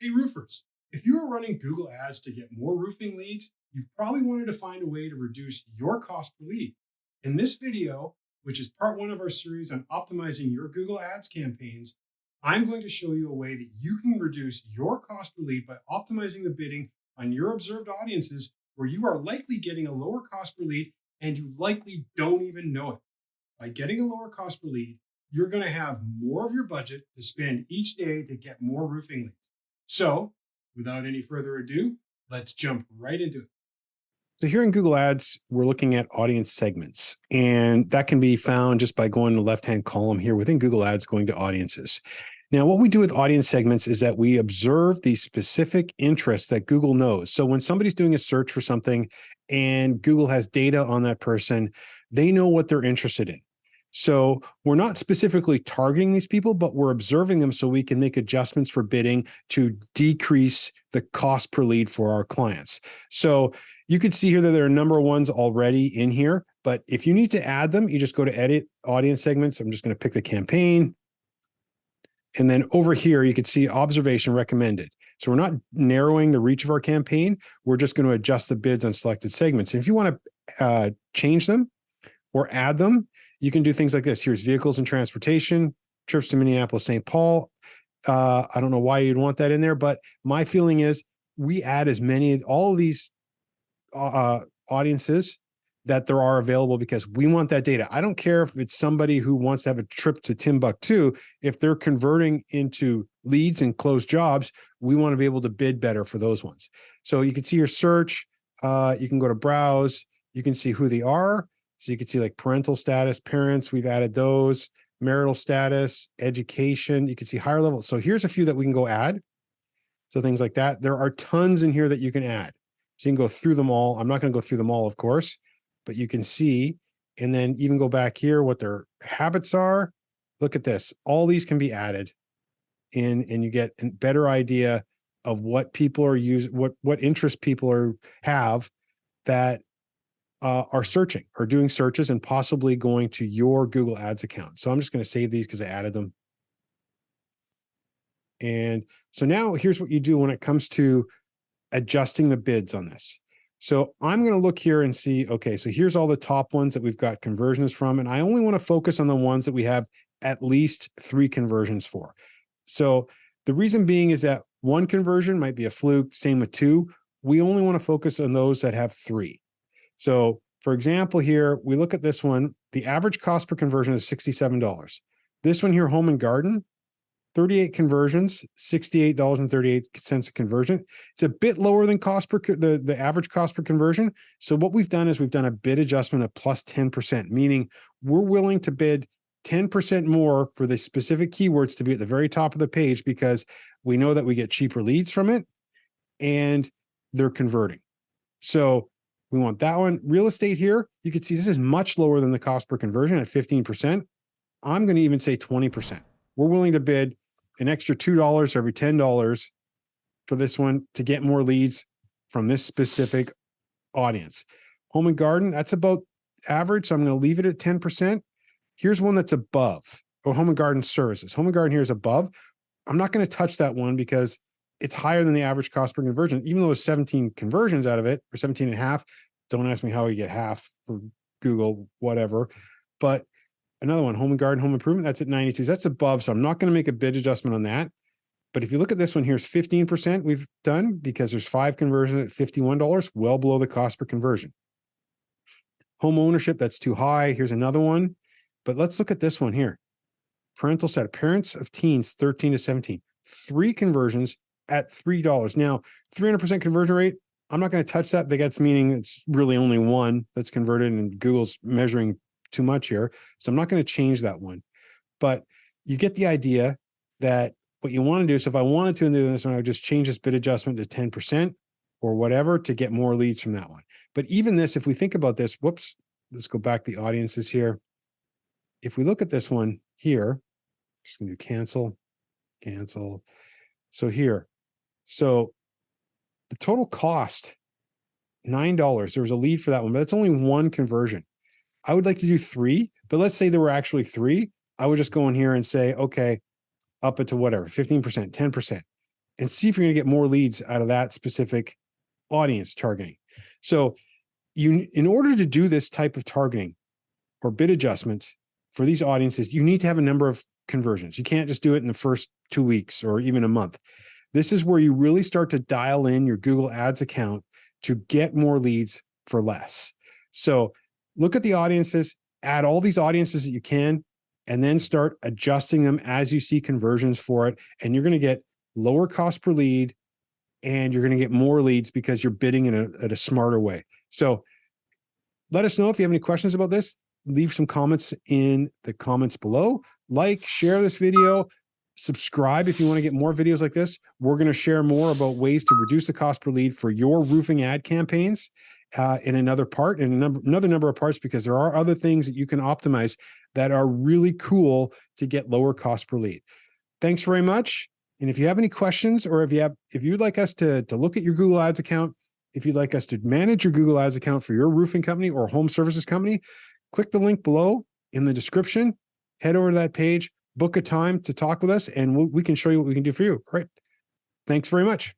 Hey roofers, if you are running Google Ads to get more roofing leads, you've probably wanted to find a way to reduce your cost per lead. In this video, which is part one of our series on optimizing your Google Ads campaigns, I'm going to show you a way that you can reduce your cost per lead by optimizing the bidding on your observed audiences where you are likely getting a lower cost per lead and you likely don't even know it. By getting a lower cost per lead, you're going to have more of your budget to spend each day to get more roofing leads. So, without any further ado, let's jump right into it. So here in Google Ads, we're looking at audience segments, and that can be found just by going to the left-hand column here within Google Ads, going to audiences. Now, what we do with audience segments is that we observe the specific interests that Google knows. So when somebody's doing a search for something and Google has data on that person, they know what they're interested in. So we're not specifically targeting these people, but we're observing them so we can make adjustments for bidding to decrease the cost per lead for our clients. So you can see here that there are a number of ones already in here, but if you need to add them, you just go to edit audience segments. I'm just going to pick the campaign. And then over here, you can see observation recommended. So we're not narrowing the reach of our campaign. We're just going to adjust the bids on selected segments. And if you want to change them or add them, you can do things like this. Here's vehicles and transportation, trips to Minneapolis, St. Paul. I don't know why you'd want that in there, but my feeling is we add as many, all of these audiences that there are available because we want that data. I don't care if it's somebody who wants to have a trip to Timbuktu. If they're converting into leads and closed jobs, we want to be able to bid better for those ones. So you can see your search. You can go to browse. You can see who they are. So you can see like parental status, parents, we've added those, marital status, education. You can see higher level. So here's a few that we can go add. So things like that. There are tons in here that you can add. So you can go through them all. I'm not going to go through them all, of course, but you can see, and then even go back here, what their habits are. Look at this. All these can be added in, and you get a better idea of what people are using, what interest people have that are searching or doing searches and possibly going to your Google Ads account. So I'm just going to save these because I added them. And so now here's what you do when it comes to adjusting the bids on this. So I'm going to look here and see, okay, so here's all the top ones that we've got conversions from, and I only want to focus on the ones that we have at least 3 conversions for. So the reason being is that 1 conversion might be a fluke, same with 2. We only want to focus on those that have 3. So for example, here, we look at this one, the average cost per conversion is $67. This one here, home and garden, 38 conversions, $68.38 a conversion. It's a bit lower than the average cost per conversion. So what we've done is we've done a bid adjustment of plus 10%, meaning we're willing to bid 10% more for the specific keywords to be at the very top of the page because we know that we get cheaper leads from it and they're converting. So we want that one. Real estate here, you can see this is much lower than the cost per conversion at 15%. I'm going to even say 20%. We're willing to bid an extra $2 every $10 for this one to get more leads from this specific audience. Home and garden, that's about average. So I'm going to leave it at 10%. Here's one that's above, or home and garden services. Home and garden here is above. I'm not going to touch that one because it's higher than the average cost per conversion, even though it's 17 conversions out of it, or 17 and a half. Don't ask me how we get half for Google, whatever. But another one, home and garden, home improvement, that's at 92. That's above. So I'm not going to make a bid adjustment on that. But if you look at this one, here's 15% we've done because there's 5 conversions at $51, well below the cost per conversion. Home ownership, that's too high. Here's another one. But let's look at this one here. Parental status, parents of teens, 13 to 17, 3 conversions at $3. Now, 300% conversion rate, I'm not going to touch that. That's meaning it's really only 1 that's converted and Google's measuring too much here. So I'm not going to change that one. But you get the idea that what you want to do is if I wanted to in this one, I would just change this bid adjustment to 10% or whatever to get more leads from that one. But even this, if we think about this, whoops, let's go back to the audiences here. If we look at this one here, just going to do cancel. So here, so the total cost, $9. There was a lead for that one, but it's only 1 conversion. I would like to do 3, but let's say there were actually 3. I would just go in here and say, okay, up it to whatever, 15%, 10%. and see if you're going to get more leads out of that specific audience targeting. So in order to do this type of targeting or bid adjustments for these audiences, you need to have a number of conversions. You can't just do it in the first 2 weeks or even a month. This is where you really start to dial in your Google Ads account to get more leads for less. So look at the audiences, add all these audiences that you can, and then start adjusting them as you see conversions for it. And you're going to get lower cost per lead, and you're going to get more leads because you're bidding in a smarter way. So let us know if you have any questions about this. Leave some comments in the comments below. Like, share this video, subscribe if you want to get more videos like this. We're going to share more about ways to reduce the cost per lead for your roofing ad campaigns in another part, in another number of parts, because there are other things that you can optimize that are really cool to get lower cost per lead. Thanks very much. And if you have any questions, or if you'd like us to look at your Google Ads account, if you'd like us to manage your Google Ads account for your roofing company or home services company, click the link below in the description, head over to that page, book a time to talk with us, and we can show you what we can do for you. All right. Thanks very much.